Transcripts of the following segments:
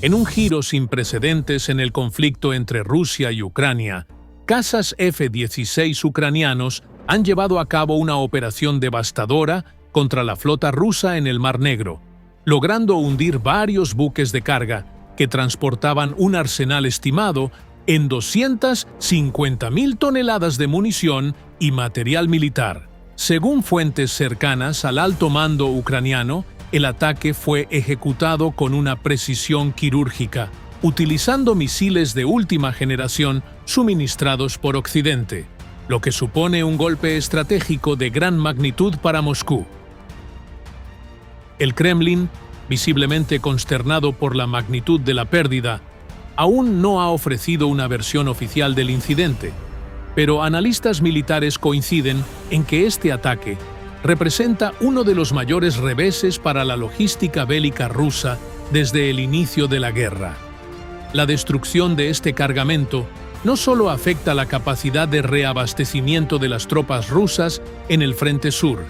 En un giro sin precedentes en el conflicto entre Rusia y Ucrania, cazas F-16 ucranianos han llevado a cabo una operación devastadora contra la flota rusa en el Mar Negro, logrando hundir varios buques de carga que transportaban un arsenal estimado en 250.000 toneladas de munición y material militar. Según fuentes cercanas al alto mando ucraniano, el ataque fue ejecutado con una precisión quirúrgica, utilizando misiles de última generación suministrados por Occidente, lo que supone un golpe estratégico de gran magnitud para Moscú. El Kremlin, visiblemente consternado por la magnitud de la pérdida, aún no ha ofrecido una versión oficial del incidente, pero analistas militares coinciden en que este ataque representa uno de los mayores reveses para la logística bélica rusa desde el inicio de la guerra. La destrucción de este cargamento no solo afecta la capacidad de reabastecimiento de las tropas rusas en el frente sur,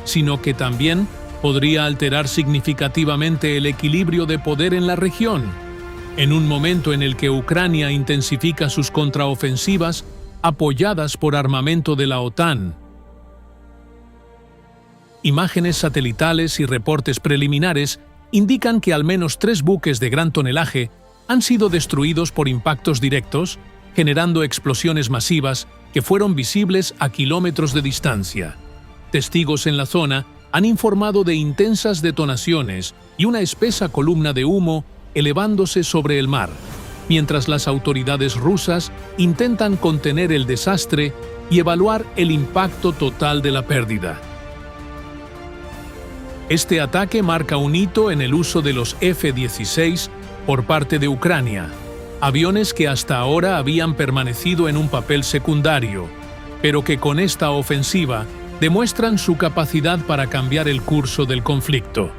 sino que también podría alterar significativamente el equilibrio de poder en la región, en un momento en el que Ucrania intensifica sus contraofensivas apoyadas por armamento de la OTAN. Imágenes satelitales y reportes preliminares indican que al menos 3 buques de gran tonelaje han sido destruidos por impactos directos, generando explosiones masivas que fueron visibles a kilómetros de distancia. Testigos en la zona han informado de intensas detonaciones y una espesa columna de humo elevándose sobre el mar, mientras las autoridades rusas intentan contener el desastre y evaluar el impacto total de la pérdida. Este ataque marca un hito en el uso de los F-16 por parte de Ucrania, aviones que hasta ahora habían permanecido en un papel secundario, pero que con esta ofensiva demuestran su capacidad para cambiar el curso del conflicto.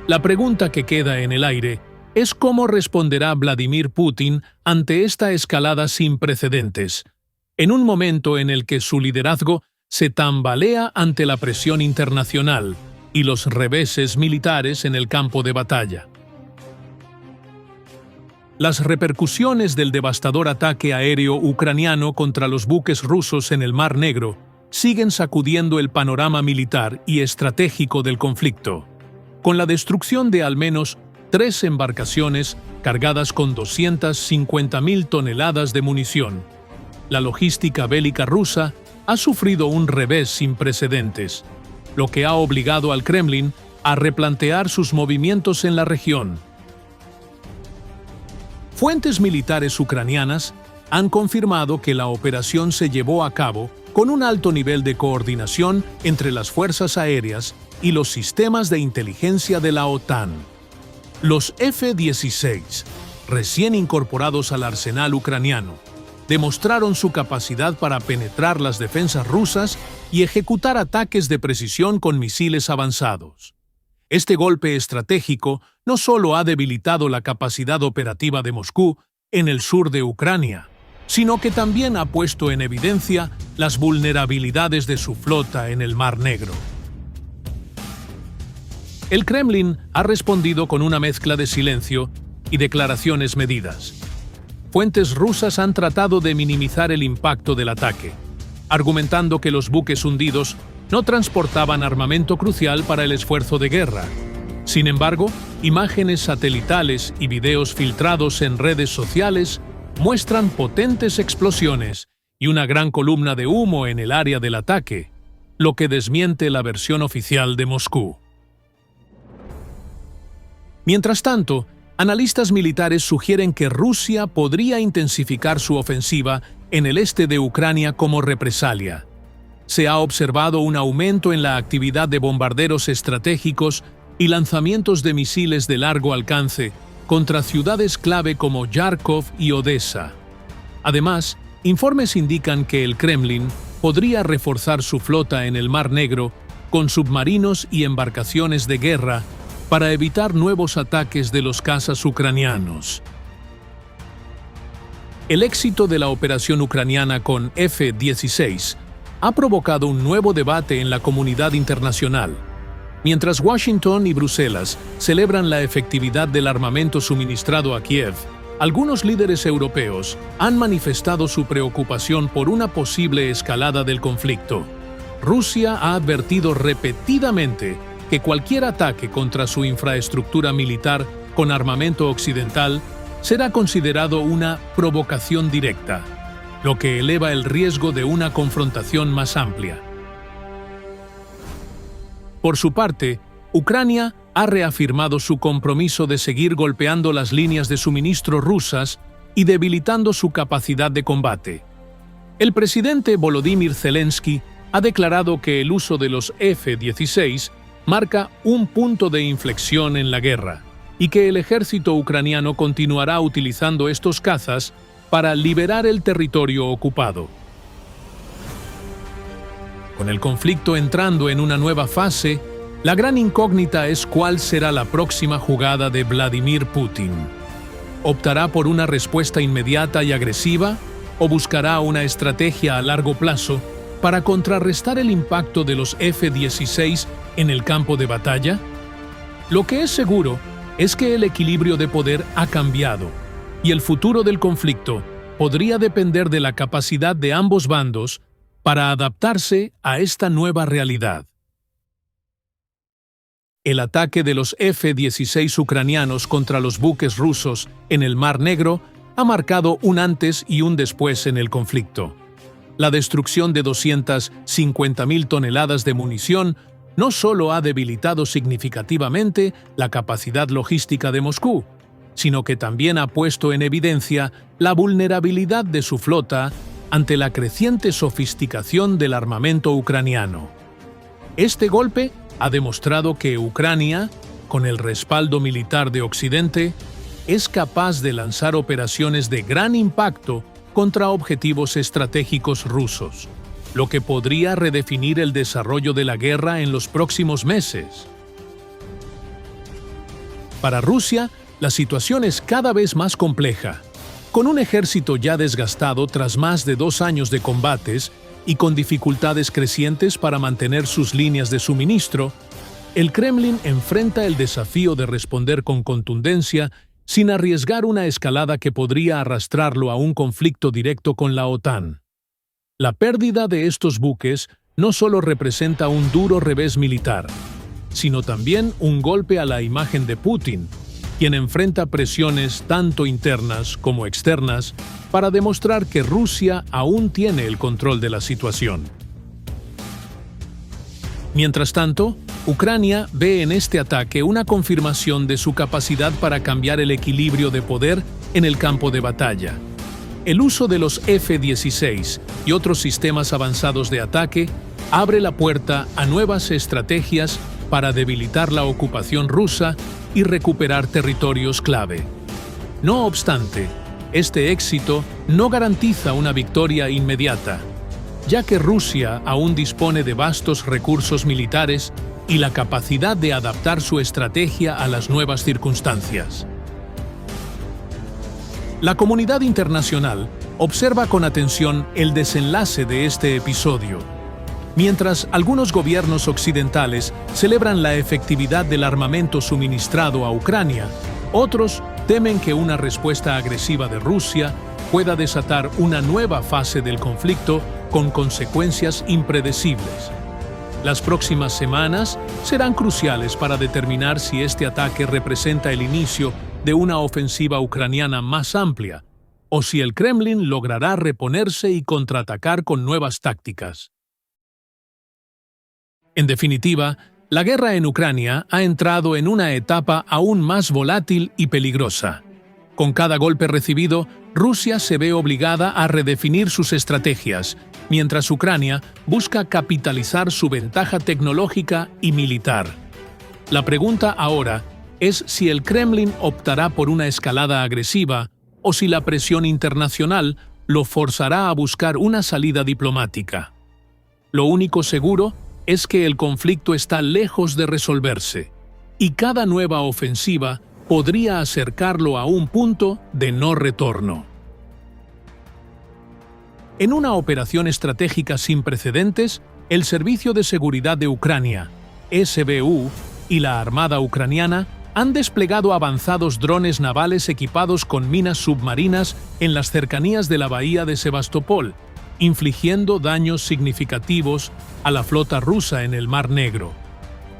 La pregunta que queda en el aire es cómo responderá Vladimir Putin ante esta escalada sin precedentes, en un momento en el que su liderazgo se tambalea ante la presión internacional y los reveses militares en el campo de batalla. Las repercusiones del devastador ataque aéreo ucraniano contra los buques rusos en el Mar Negro siguen sacudiendo el panorama militar y estratégico del conflicto, con la destrucción de al menos 3 embarcaciones cargadas con 250.000 toneladas de munición. La logística bélica rusa ha sufrido un revés sin precedentes, lo que ha obligado al Kremlin a replantear sus movimientos en la región. Fuentes militares ucranianas han confirmado que la operación se llevó a cabo con un alto nivel de coordinación entre las fuerzas aéreas y los sistemas de inteligencia de la OTAN. Los F-16, recién incorporados al arsenal ucraniano, demostraron su capacidad para penetrar las defensas rusas y ejecutar ataques de precisión con misiles avanzados. Este golpe estratégico no solo ha debilitado la capacidad operativa de Moscú en el sur de Ucrania, sino que también ha puesto en evidencia las vulnerabilidades de su flota en el Mar Negro. El Kremlin ha respondido con una mezcla de silencio y declaraciones medidas. Fuentes rusas han tratado de minimizar el impacto del ataque, argumentando que los buques hundidos no transportaban armamento crucial para el esfuerzo de guerra. Sin embargo, imágenes satelitales y videos filtrados en redes sociales muestran potentes explosiones y una gran columna de humo en el área del ataque, lo que desmiente la versión oficial de Moscú. Mientras tanto, analistas militares sugieren que Rusia podría intensificar su ofensiva en el este de Ucrania como represalia. Se ha observado un aumento en la actividad de bombarderos estratégicos y lanzamientos de misiles de largo alcance contra ciudades clave como Kharkov y Odessa. Además, informes indican que el Kremlin podría reforzar su flota en el Mar Negro con submarinos y embarcaciones de guerra para evitar nuevos ataques de los cazas ucranianos. El éxito de la operación ucraniana con F-16 ha provocado un nuevo debate en la comunidad internacional. Mientras Washington y Bruselas celebran la efectividad del armamento suministrado a Kiev, algunos líderes europeos han manifestado su preocupación por una posible escalada del conflicto. Rusia ha advertido repetidamente que cualquier ataque contra su infraestructura militar con armamento occidental será considerado una provocación directa, lo que eleva el riesgo de una confrontación más amplia. Por su parte, Ucrania ha reafirmado su compromiso de seguir golpeando las líneas de suministro rusas y debilitando su capacidad de combate. El presidente Volodymyr Zelensky ha declarado que el uso de los F-16 marca un punto de inflexión en la guerra y que el ejército ucraniano continuará utilizando estos cazas para liberar el territorio ocupado. Con el conflicto entrando en una nueva fase, la gran incógnita es cuál será la próxima jugada de Vladimir Putin. ¿Optará por una respuesta inmediata y agresiva o buscará una estrategia a largo plazo para contrarrestar el impacto de los F-16 en el campo de batalla? Lo que es seguro es que el equilibrio de poder ha cambiado y el futuro del conflicto podría depender de la capacidad de ambos bandos para adaptarse a esta nueva realidad. El ataque de los F-16 ucranianos contra los buques rusos en el Mar Negro ha marcado un antes y un después en el conflicto. La destrucción de 250.000 toneladas de munición no solo ha debilitado significativamente la capacidad logística de Moscú, sino que también ha puesto en evidencia la vulnerabilidad de su flota ante la creciente sofisticación del armamento ucraniano. Este golpe ha demostrado que Ucrania, con el respaldo militar de Occidente, es capaz de lanzar operaciones de gran impacto contra objetivos estratégicos rusos, lo que podría redefinir el desarrollo de la guerra en los próximos meses. Para Rusia, la situación es cada vez más compleja. Con un ejército ya desgastado tras más de 2 años de combates y con dificultades crecientes para mantener sus líneas de suministro, el Kremlin enfrenta el desafío de responder con contundencia sin arriesgar una escalada que podría arrastrarlo a un conflicto directo con la OTAN. La pérdida de estos buques no solo representa un duro revés militar, sino también un golpe a la imagen de Putin, quien enfrenta presiones tanto internas como externas para demostrar que Rusia aún tiene el control de la situación. Mientras tanto, Ucrania ve en este ataque una confirmación de su capacidad para cambiar el equilibrio de poder en el campo de batalla. El uso de los F-16 y otros sistemas avanzados de ataque abre la puerta a nuevas estrategias para debilitar la ocupación rusa y recuperar territorios clave. No obstante, este éxito no garantiza una victoria inmediata, ya que Rusia aún dispone de vastos recursos militares y la capacidad de adaptar su estrategia a las nuevas circunstancias. La comunidad internacional observa con atención el desenlace de este episodio. Mientras algunos gobiernos occidentales celebran la efectividad del armamento suministrado a Ucrania, otros temen que una respuesta agresiva de Rusia pueda desatar una nueva fase del conflicto con consecuencias impredecibles. Las próximas semanas serán cruciales para determinar si este ataque representa el inicio de una ofensiva ucraniana más amplia, o si el Kremlin logrará reponerse y contraatacar con nuevas tácticas. En definitiva, la guerra en Ucrania ha entrado en una etapa aún más volátil y peligrosa. Con cada golpe recibido, Rusia se ve obligada a redefinir sus estrategias, mientras Ucrania busca capitalizar su ventaja tecnológica y militar. La pregunta ahora es si el Kremlin optará por una escalada agresiva o si la presión internacional lo forzará a buscar una salida diplomática. Lo único seguro es que el conflicto está lejos de resolverse, y cada nueva ofensiva podría acercarlo a un punto de no retorno. En una operación estratégica sin precedentes, el Servicio de Seguridad de Ucrania, SBU y la Armada ucraniana han desplegado avanzados drones navales equipados con minas submarinas en las cercanías de la bahía de Sebastopol, infligiendo daños significativos a la flota rusa en el Mar Negro.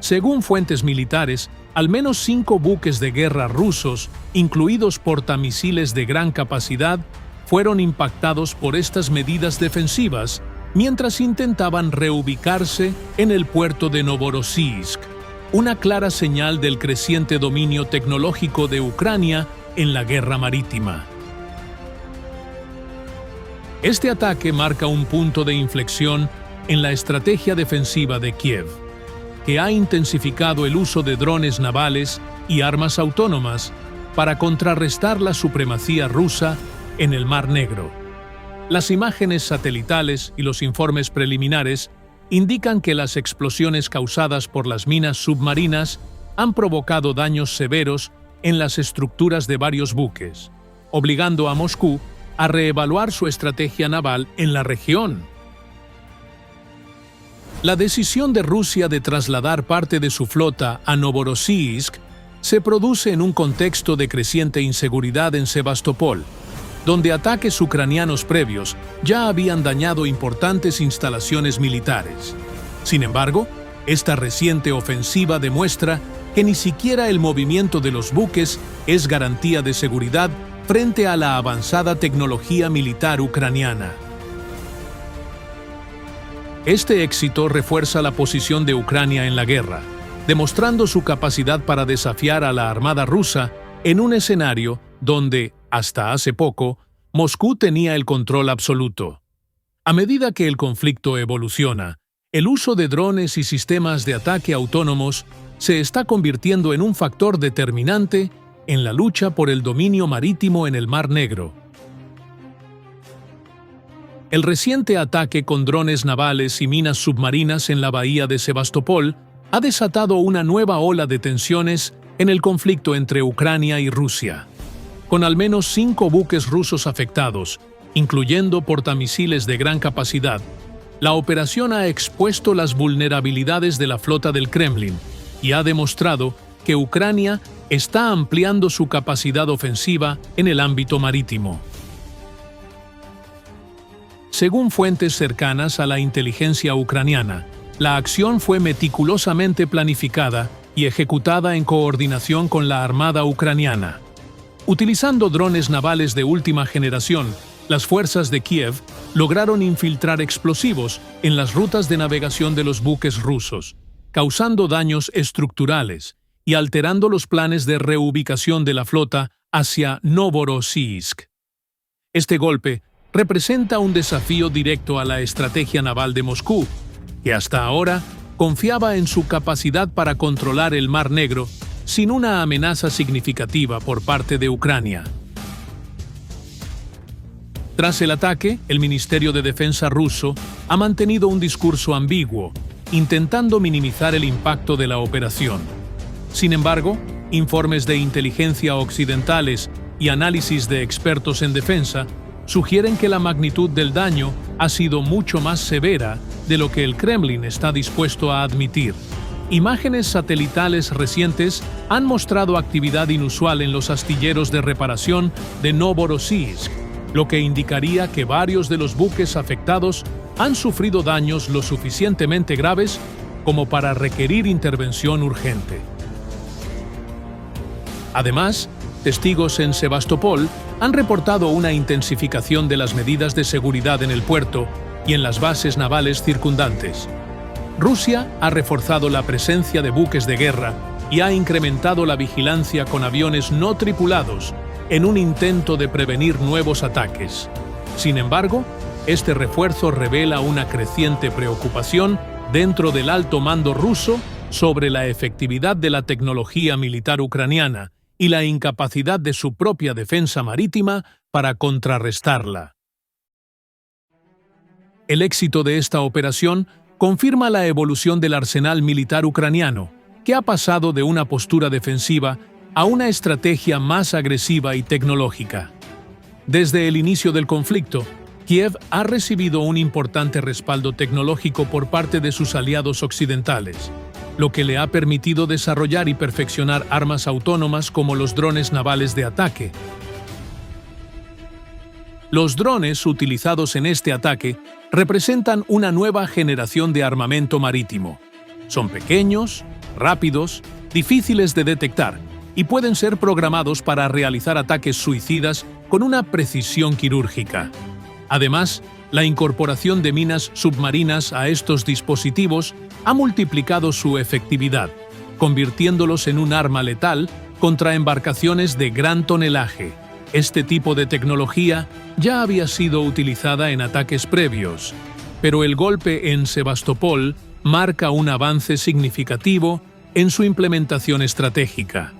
Según fuentes militares, al menos 5 buques de guerra rusos, incluidos portamisiles de gran capacidad, fueron impactados por estas medidas defensivas mientras intentaban reubicarse en el puerto de Novorossiysk, una clara señal del creciente dominio tecnológico de Ucrania en la guerra marítima. Este ataque marca un punto de inflexión en la estrategia defensiva de Kiev, que ha intensificado el uso de drones navales y armas autónomas para contrarrestar la supremacía rusa en el Mar Negro. Las imágenes satelitales y los informes preliminares indican que las explosiones causadas por las minas submarinas han provocado daños severos en las estructuras de varios buques, obligando a Moscú a reevaluar su estrategia naval en la región. La decisión de Rusia de trasladar parte de su flota a Novorossiysk se produce en un contexto de creciente inseguridad en Sebastopol, donde ataques ucranianos previos ya habían dañado importantes instalaciones militares. Sin embargo, esta reciente ofensiva demuestra que ni siquiera el movimiento de los buques es garantía de seguridad frente a la avanzada tecnología militar ucraniana. Este éxito refuerza la posición de Ucrania en la guerra, demostrando su capacidad para desafiar a la Armada rusa en un escenario donde, hasta hace poco, Moscú tenía el control absoluto. A medida que el conflicto evoluciona, el uso de drones y sistemas de ataque autónomos se está convirtiendo en un factor determinante en la lucha por el dominio marítimo en el Mar Negro. El reciente ataque con drones navales y minas submarinas en la bahía de Sebastopol ha desatado una nueva ola de tensiones en el conflicto entre Ucrania y Rusia. Con al menos 5 buques rusos afectados, incluyendo portamisiles de gran capacidad, la operación ha expuesto las vulnerabilidades de la flota del Kremlin y ha demostrado que Ucrania está ampliando su capacidad ofensiva en el ámbito marítimo. Según fuentes cercanas a la inteligencia ucraniana, la acción fue meticulosamente planificada y ejecutada en coordinación con la Armada ucraniana. Utilizando drones navales de última generación, las fuerzas de Kiev lograron infiltrar explosivos en las rutas de navegación de los buques rusos, causando daños estructurales y alterando los planes de reubicación de la flota hacia Novorossiysk. Este golpe representa un desafío directo a la estrategia naval de Moscú, que hasta ahora confiaba en su capacidad para controlar el Mar Negro sin una amenaza significativa por parte de Ucrania. Tras el ataque, el Ministerio de Defensa ruso ha mantenido un discurso ambiguo, intentando minimizar el impacto de la operación. Sin embargo, informes de inteligencia occidentales y análisis de expertos en defensa sugieren que la magnitud del daño ha sido mucho más severa de lo que el Kremlin está dispuesto a admitir. Imágenes satelitales recientes han mostrado actividad inusual en los astilleros de reparación de Novorossiysk, lo que indicaría que varios de los buques afectados han sufrido daños lo suficientemente graves como para requerir intervención urgente. Además, testigos en Sebastopol han reportado una intensificación de las medidas de seguridad en el puerto y en las bases navales circundantes. Rusia ha reforzado la presencia de buques de guerra y ha incrementado la vigilancia con aviones no tripulados en un intento de prevenir nuevos ataques. Sin embargo, este refuerzo revela una creciente preocupación dentro del alto mando ruso sobre la efectividad de la tecnología militar ucraniana y la incapacidad de su propia defensa marítima para contrarrestarla. El éxito de esta operación confirma la evolución del arsenal militar ucraniano, que ha pasado de una postura defensiva a una estrategia más agresiva y tecnológica. Desde el inicio del conflicto, Kiev ha recibido un importante respaldo tecnológico por parte de sus aliados occidentales, lo que le ha permitido desarrollar y perfeccionar armas autónomas como los drones navales de ataque. Los drones utilizados en este ataque representan una nueva generación de armamento marítimo. Son pequeños, rápidos, difíciles de detectar y pueden ser programados para realizar ataques suicidas con una precisión quirúrgica. Además, la incorporación de minas submarinas a estos dispositivos ha multiplicado su efectividad, convirtiéndolos en un arma letal contra embarcaciones de gran tonelaje. Este tipo de tecnología ya había sido utilizada en ataques previos, pero el golpe en Sebastopol marca un avance significativo en su implementación estratégica.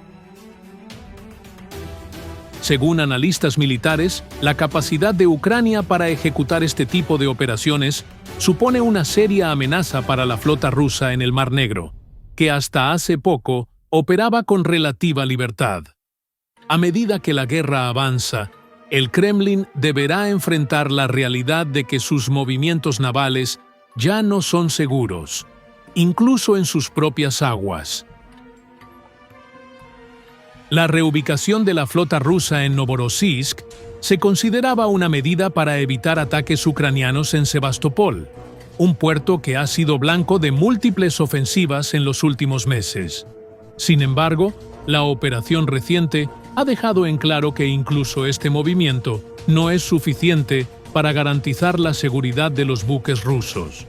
Según analistas militares, la capacidad de Ucrania para ejecutar este tipo de operaciones supone una seria amenaza para la flota rusa en el Mar Negro, que hasta hace poco operaba con relativa libertad. A medida que la guerra avanza, el Kremlin deberá enfrentar la realidad de que sus movimientos navales ya no son seguros, incluso en sus propias aguas. La reubicación de la flota rusa en Novorossiysk se consideraba una medida para evitar ataques ucranianos en Sebastopol, un puerto que ha sido blanco de múltiples ofensivas en los últimos meses. Sin embargo, la operación reciente ha dejado en claro que incluso este movimiento no es suficiente para garantizar la seguridad de los buques rusos.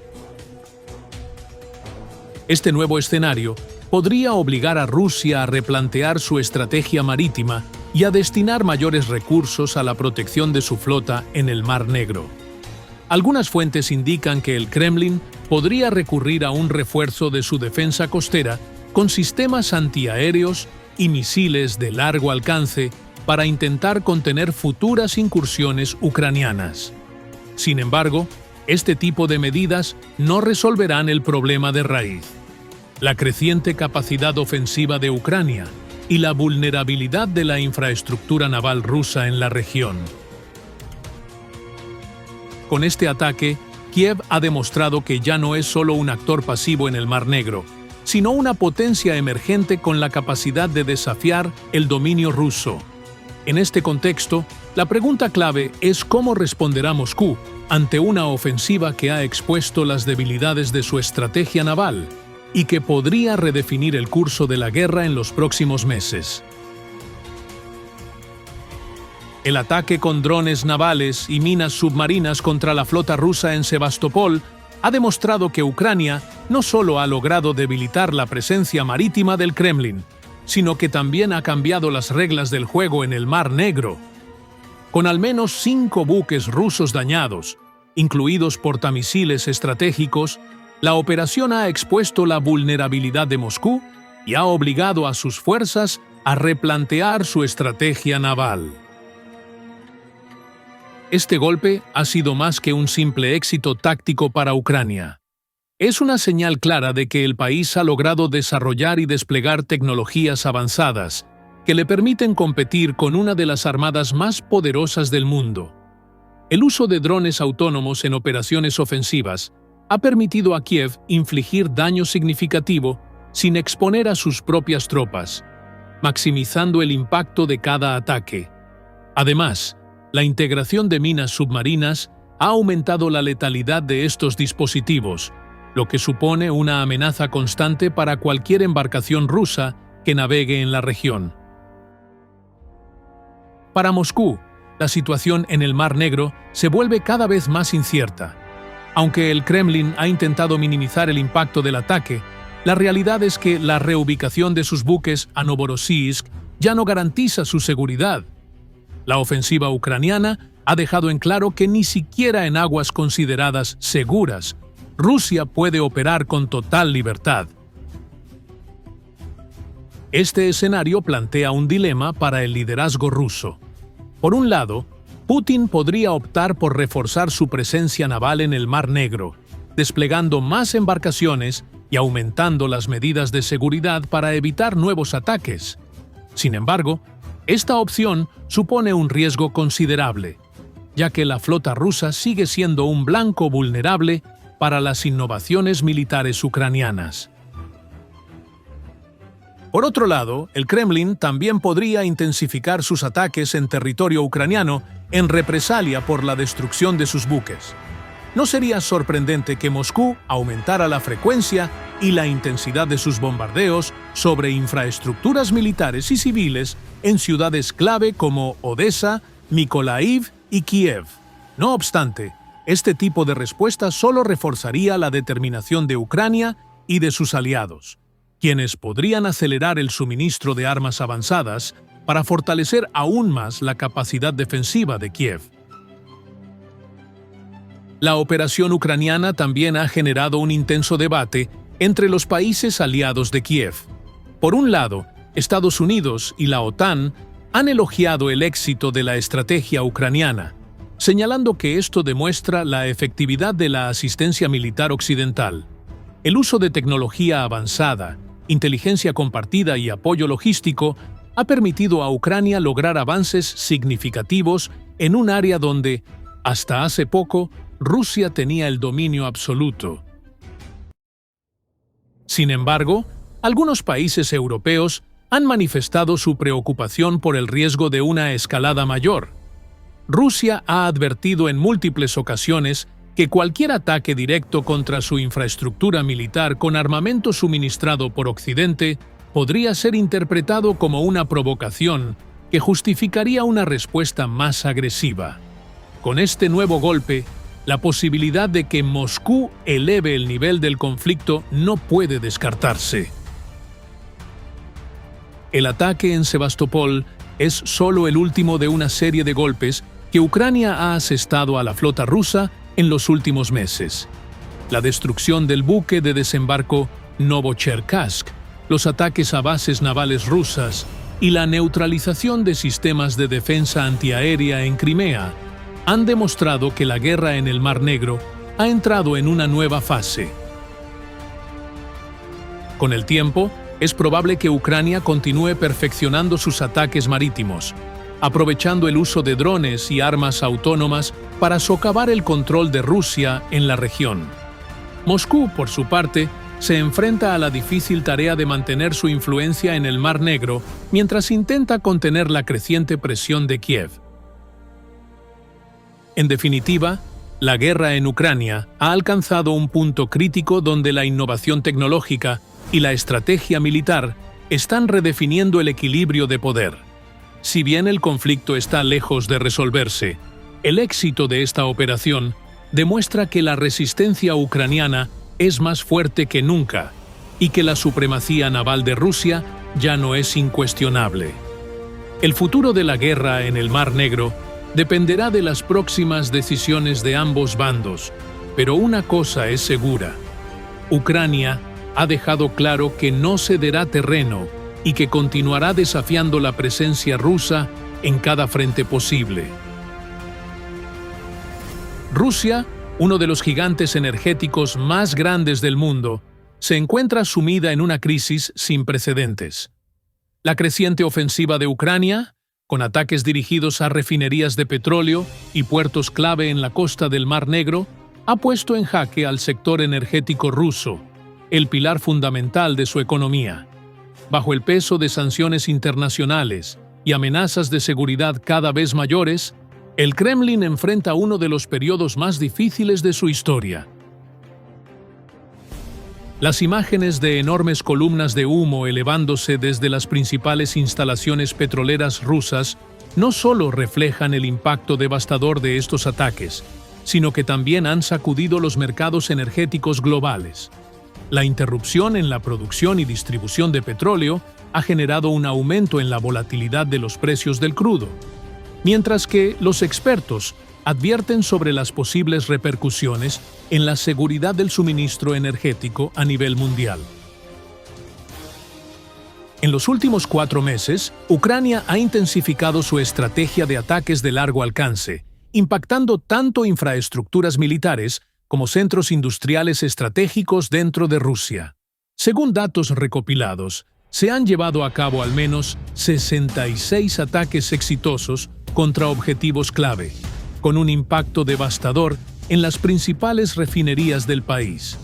Este nuevo escenario podría obligar a Rusia a replantear su estrategia marítima y a destinar mayores recursos a la protección de su flota en el Mar Negro. Algunas fuentes indican que el Kremlin podría recurrir a un refuerzo de su defensa costera con sistemas antiaéreos y misiles de largo alcance para intentar contener futuras incursiones ucranianas. Sin embargo, este tipo de medidas no resolverán el problema de raíz: la creciente capacidad ofensiva de Ucrania y la vulnerabilidad de la infraestructura naval rusa en la región. Con este ataque, Kiev ha demostrado que ya no es solo un actor pasivo en el Mar Negro, sino una potencia emergente con la capacidad de desafiar el dominio ruso. En este contexto, la pregunta clave es cómo responderá Moscú ante una ofensiva que ha expuesto las debilidades de su estrategia naval y que podría redefinir el curso de la guerra en los próximos meses. El ataque con drones navales y minas submarinas contra la flota rusa en Sebastopol ha demostrado que Ucrania no solo ha logrado debilitar la presencia marítima del Kremlin, sino que también ha cambiado las reglas del juego en el Mar Negro. Con al menos 5 buques rusos dañados, incluidos portamisiles estratégicos, la operación ha expuesto la vulnerabilidad de Moscú y ha obligado a sus fuerzas a replantear su estrategia naval. Este golpe ha sido más que un simple éxito táctico para Ucrania. Es una señal clara de que el país ha logrado desarrollar y desplegar tecnologías avanzadas que le permiten competir con una de las armadas más poderosas del mundo. El uso de drones autónomos en operaciones ofensivas ha permitido a Kiev infligir daño significativo sin exponer a sus propias tropas, maximizando el impacto de cada ataque. Además, la integración de minas submarinas ha aumentado la letalidad de estos dispositivos, lo que supone una amenaza constante para cualquier embarcación rusa que navegue en la región. Para Moscú, la situación en el Mar Negro se vuelve cada vez más incierta. Aunque el Kremlin ha intentado minimizar el impacto del ataque, la realidad es que la reubicación de sus buques a Novorossiysk ya no garantiza su seguridad. La ofensiva ucraniana ha dejado en claro que ni siquiera en aguas consideradas seguras, Rusia puede operar con total libertad. Este escenario plantea un dilema para el liderazgo ruso. Por un lado, Putin podría optar por reforzar su presencia naval en el Mar Negro, desplegando más embarcaciones y aumentando las medidas de seguridad para evitar nuevos ataques. Sin embargo, esta opción supone un riesgo considerable, ya que la flota rusa sigue siendo un blanco vulnerable para las innovaciones militares ucranianas. Por otro lado, el Kremlin también podría intensificar sus ataques en territorio ucraniano en represalia por la destrucción de sus buques. No sería sorprendente que Moscú aumentara la frecuencia y la intensidad de sus bombardeos sobre infraestructuras militares y civiles en ciudades clave como Odessa, Mykolaiv y Kiev. No obstante, este tipo de respuesta solo reforzaría la determinación de Ucrania y de sus aliados, quienes podrían acelerar el suministro de armas avanzadas para fortalecer aún más la capacidad defensiva de Kiev. La operación ucraniana también ha generado un intenso debate entre los países aliados de Kiev. Por un lado, Estados Unidos y la OTAN han elogiado el éxito de la estrategia ucraniana, señalando que esto demuestra la efectividad de la asistencia militar occidental. El uso de tecnología avanzada, inteligencia compartida y apoyo logístico ha permitido a Ucrania lograr avances significativos en un área donde, hasta hace poco, Rusia tenía el dominio absoluto. Sin embargo, algunos países europeos han manifestado su preocupación por el riesgo de una escalada mayor. Rusia ha advertido en múltiples ocasiones que cualquier ataque directo contra su infraestructura militar con armamento suministrado por Occidente podría ser interpretado como una provocación que justificaría una respuesta más agresiva. Con este nuevo golpe, la posibilidad de que Moscú eleve el nivel del conflicto no puede descartarse. El ataque en Sebastopol es solo el último de una serie de golpes que Ucrania ha asestado a la flota rusa en los últimos meses. La destrucción del buque de desembarco Novocherkassk, los ataques a bases navales rusas y la neutralización de sistemas de defensa antiaérea en Crimea han demostrado que la guerra en el Mar Negro ha entrado en una nueva fase. Con el tiempo, es probable que Ucrania continúe perfeccionando sus ataques marítimos, aprovechando el uso de drones y armas autónomas para socavar el control de Rusia en la región. Moscú, por su parte, se enfrenta a la difícil tarea de mantener su influencia en el Mar Negro mientras intenta contener la creciente presión de Kiev. En definitiva, la guerra en Ucrania ha alcanzado un punto crítico donde la innovación tecnológica y la estrategia militar están redefiniendo el equilibrio de poder. Si bien el conflicto está lejos de resolverse, el éxito de esta operación demuestra que la resistencia ucraniana es más fuerte que nunca y que la supremacía naval de Rusia ya no es incuestionable. El futuro de la guerra en el Mar Negro dependerá de las próximas decisiones de ambos bandos, pero una cosa es segura: Ucrania ha dejado claro que no cederá terreno y que continuará desafiando la presencia rusa en cada frente posible. Rusia, uno de los gigantes energéticos más grandes del mundo, se encuentra sumida en una crisis sin precedentes. La creciente ofensiva de Ucrania, con ataques dirigidos a refinerías de petróleo y puertos clave en la costa del Mar Negro, ha puesto en jaque al sector energético ruso, el pilar fundamental de su economía. Bajo el peso de sanciones internacionales y amenazas de seguridad cada vez mayores, el Kremlin enfrenta uno de los periodos más difíciles de su historia. Las imágenes de enormes columnas de humo elevándose desde las principales instalaciones petroleras rusas no solo reflejan el impacto devastador de estos ataques, sino que también han sacudido los mercados energéticos globales. La interrupción en la producción y distribución de petróleo ha generado un aumento en la volatilidad de los precios del crudo, mientras que los expertos advierten sobre las posibles repercusiones en la seguridad del suministro energético a nivel mundial. En los últimos 4 meses, Ucrania ha intensificado su estrategia de ataques de largo alcance, impactando tanto infraestructuras militares como centros industriales estratégicos dentro de Rusia. Según datos recopilados, se han llevado a cabo al menos 66 ataques exitosos contra objetivos clave, con un impacto devastador en las principales refinerías del país.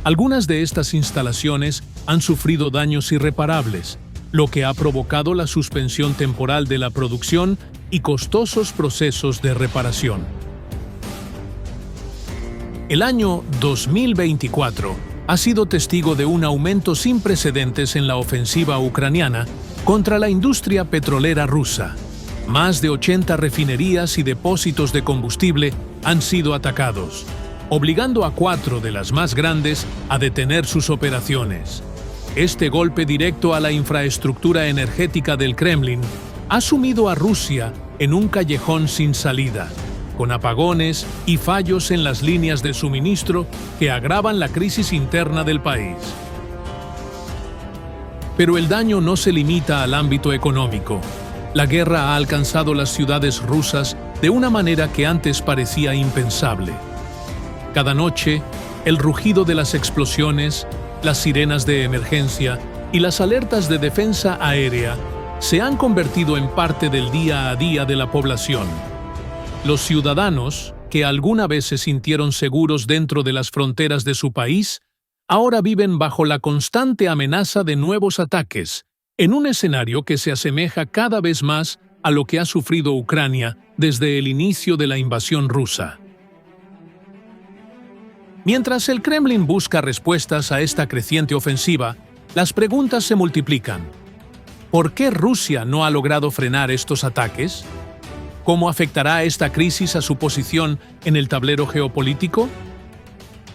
Algunas de estas instalaciones han sufrido daños irreparables, lo que ha provocado la suspensión temporal de la producción y costosos procesos de reparación. El año 2024 ha sido testigo de un aumento sin precedentes en la ofensiva ucraniana contra la industria petrolera rusa. Más de 80 refinerías y depósitos de combustible han sido atacados, obligando a 4 de las más grandes a detener sus operaciones. Este golpe directo a la infraestructura energética del Kremlin ha sumido a Rusia en un callejón sin salida, con apagones y fallos en las líneas de suministro que agravan la crisis interna del país. Pero el daño no se limita al ámbito económico. La guerra ha alcanzado las ciudades rusas de una manera que antes parecía impensable. Cada noche, el rugido de las explosiones, las sirenas de emergencia y las alertas de defensa aérea se han convertido en parte del día a día de la población. Los ciudadanos, que alguna vez se sintieron seguros dentro de las fronteras de su país, ahora viven bajo la constante amenaza de nuevos ataques, en un escenario que se asemeja cada vez más a lo que ha sufrido Ucrania desde el inicio de la invasión rusa. Mientras el Kremlin busca respuestas a esta creciente ofensiva, las preguntas se multiplican. ¿Por qué Rusia no ha logrado frenar estos ataques? ¿Cómo afectará esta crisis a su posición en el tablero geopolítico?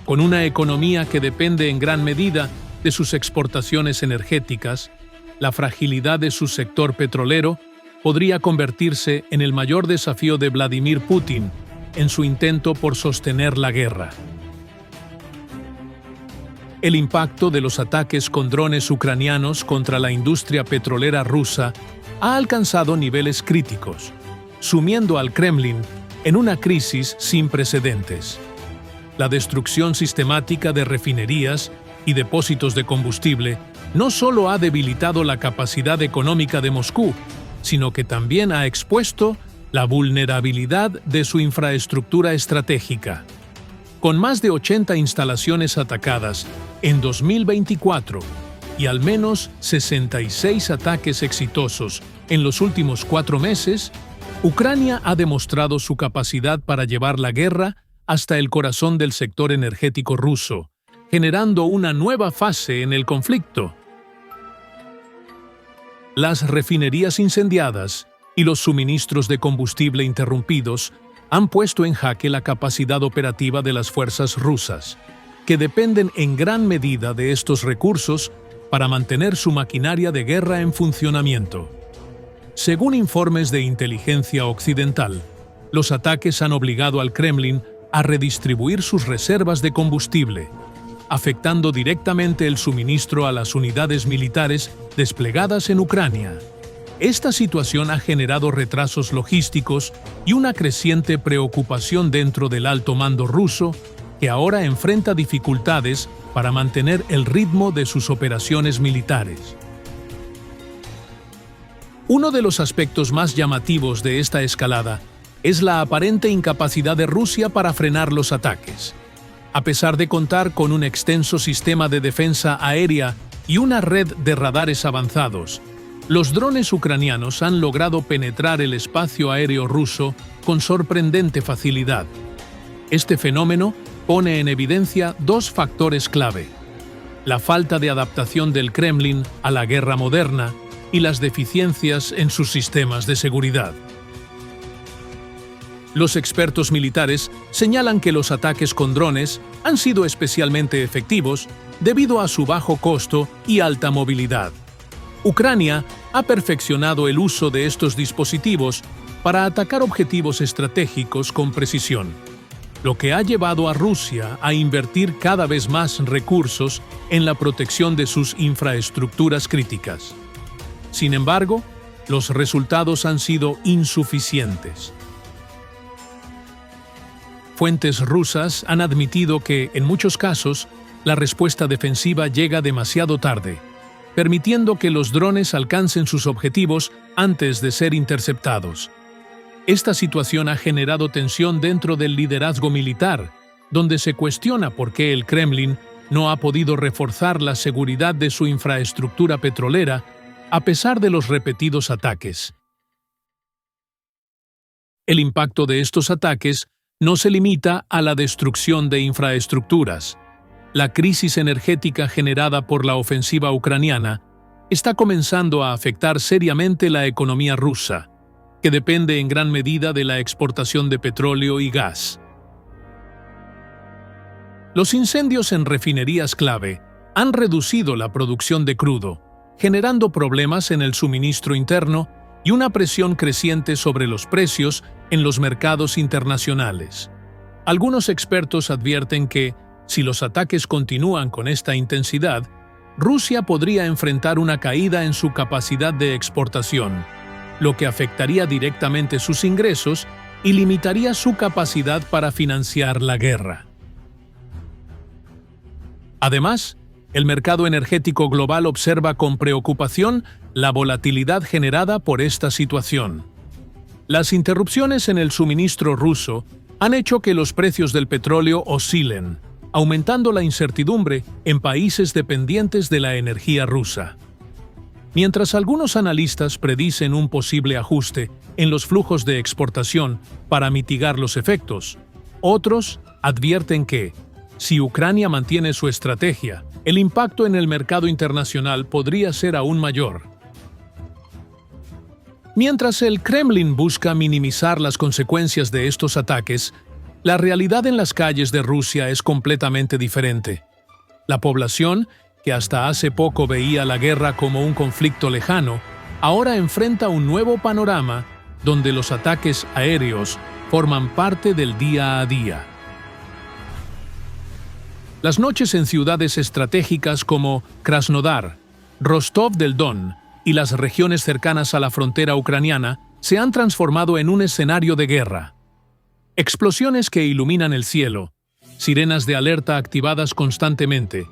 Con una economía que depende en gran medida de sus exportaciones energéticas, la fragilidad de su sector petrolero podría convertirse en el mayor desafío de Vladimir Putin en su intento por sostener la guerra. El impacto de los ataques con drones ucranianos contra la industria petrolera rusa ha alcanzado niveles críticos, sumiendo al Kremlin en una crisis sin precedentes. La destrucción sistemática de refinerías y depósitos de combustible no solo ha debilitado la capacidad económica de Moscú, sino que también ha expuesto la vulnerabilidad de su infraestructura estratégica. Con más de 80 instalaciones atacadas en 2024 y al menos 66 ataques exitosos en los últimos 4 meses, Ucrania ha demostrado su capacidad para llevar la guerra hasta el corazón del sector energético ruso, generando una nueva fase en el conflicto. Las refinerías incendiadas y los suministros de combustible interrumpidos han puesto en jaque la capacidad operativa de las fuerzas rusas, que dependen en gran medida de estos recursos para mantener su maquinaria de guerra en funcionamiento. Según informes de inteligencia occidental, los ataques han obligado al Kremlin a redistribuir sus reservas de combustible, afectando directamente el suministro a las unidades militares desplegadas en Ucrania. Esta situación ha generado retrasos logísticos y una creciente preocupación dentro del alto mando ruso, que ahora enfrenta dificultades para mantener el ritmo de sus operaciones militares. Uno de los aspectos más llamativos de esta escalada es la aparente incapacidad de Rusia para frenar los ataques. A pesar de contar con un extenso sistema de defensa aérea y una red de radares avanzados, los drones ucranianos han logrado penetrar el espacio aéreo ruso con sorprendente facilidad. Este fenómeno pone en evidencia 2 factores clave: la falta de adaptación del Kremlin a la guerra moderna y las deficiencias en sus sistemas de seguridad. Los expertos militares señalan que los ataques con drones han sido especialmente efectivos debido a su bajo costo y alta movilidad. Ucrania ha perfeccionado el uso de estos dispositivos para atacar objetivos estratégicos con precisión, lo que ha llevado a Rusia a invertir cada vez más recursos en la protección de sus infraestructuras críticas. Sin embargo, los resultados han sido insuficientes. Fuentes rusas han admitido que, en muchos casos, la respuesta defensiva llega demasiado tarde, permitiendo que los drones alcancen sus objetivos antes de ser interceptados. Esta situación ha generado tensión dentro del liderazgo militar, donde se cuestiona por qué el Kremlin no ha podido reforzar la seguridad de su infraestructura petrolera a pesar de los repetidos ataques. El impacto de estos ataques no se limita a la destrucción de infraestructuras. La crisis energética generada por la ofensiva ucraniana está comenzando a afectar seriamente la economía rusa, que depende en gran medida de la exportación de petróleo y gas. Los incendios en refinerías clave han reducido la producción de crudo, generando problemas en el suministro interno y una presión creciente sobre los precios en los mercados internacionales. Algunos expertos advierten que, si los ataques continúan con esta intensidad, Rusia podría enfrentar una caída en su capacidad de exportación, lo que afectaría directamente sus ingresos y limitaría su capacidad para financiar la guerra. Además, el mercado energético global observa con preocupación la volatilidad generada por esta situación. Las interrupciones en el suministro ruso han hecho que los precios del petróleo oscilen, aumentando la incertidumbre en países dependientes de la energía rusa. Mientras algunos analistas predicen un posible ajuste en los flujos de exportación para mitigar los efectos, otros advierten que, si Ucrania mantiene su estrategia, el impacto en el mercado internacional podría ser aún mayor. Mientras el Kremlin busca minimizar las consecuencias de estos ataques, la realidad en las calles de Rusia es completamente diferente. La población, que hasta hace poco veía la guerra como un conflicto lejano, ahora enfrenta un nuevo panorama donde los ataques aéreos forman parte del día a día. Las noches en ciudades estratégicas como Krasnodar, Rostov del Don y las regiones cercanas a la frontera ucraniana se han transformado en un escenario de guerra. Explosiones que iluminan el cielo, sirenas de alerta activadas constantemente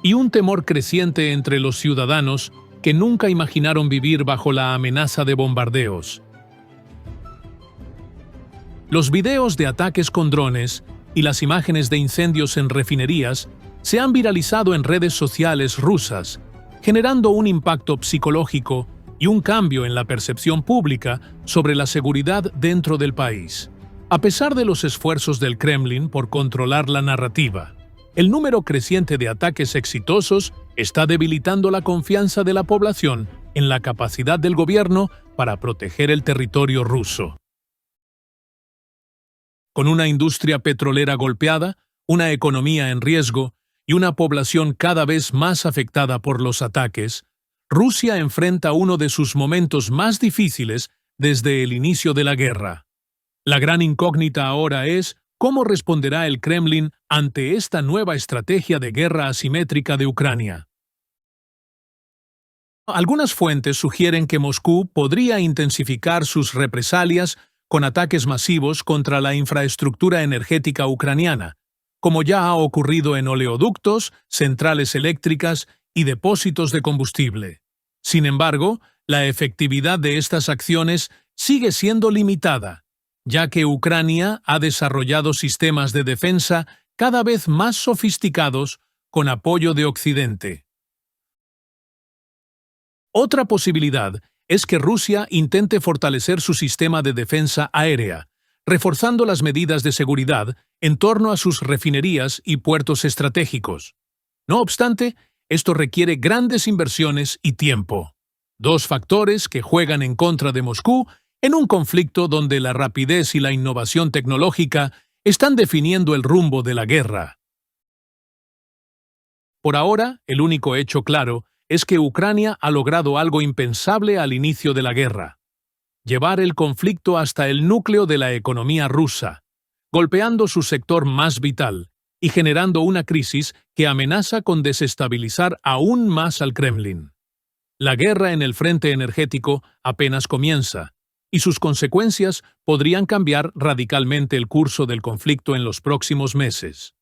y un temor creciente entre los ciudadanos que nunca imaginaron vivir bajo la amenaza de bombardeos. Los videos de ataques con drones y las imágenes de incendios en refinerías se han viralizado en redes sociales rusas, generando un impacto psicológico y un cambio en la percepción pública sobre la seguridad dentro del país. A pesar de los esfuerzos del Kremlin por controlar la narrativa, el número creciente de ataques exitosos está debilitando la confianza de la población en la capacidad del gobierno para proteger el territorio ruso. Con una industria petrolera golpeada, una economía en riesgo y una población cada vez más afectada por los ataques, Rusia enfrenta uno de sus momentos más difíciles desde el inicio de la guerra. La gran incógnita ahora es cómo responderá el Kremlin ante esta nueva estrategia de guerra asimétrica de Ucrania. Algunas fuentes sugieren que Moscú podría intensificar sus represalias con ataques masivos contra la infraestructura energética ucraniana, como ya ha ocurrido en oleoductos, centrales eléctricas y depósitos de combustible. Sin embargo, la efectividad de estas acciones sigue siendo limitada, ya que Ucrania ha desarrollado sistemas de defensa cada vez más sofisticados con apoyo de Occidente. Otra posibilidad es que Rusia intente fortalecer su sistema de defensa aérea, reforzando las medidas de seguridad en torno a sus refinerías y puertos estratégicos. No obstante, esto requiere grandes inversiones y tiempo, dos factores que juegan en contra de Moscú en un conflicto donde la rapidez y la innovación tecnológica están definiendo el rumbo de la guerra. Por ahora, el único hecho claro es que Ucrania ha logrado algo impensable al inicio de la guerra: llevar el conflicto hasta el núcleo de la economía rusa, golpeando su sector más vital y generando una crisis que amenaza con desestabilizar aún más al Kremlin. La guerra en el frente energético apenas comienza, y sus consecuencias podrían cambiar radicalmente el curso del conflicto en los próximos meses.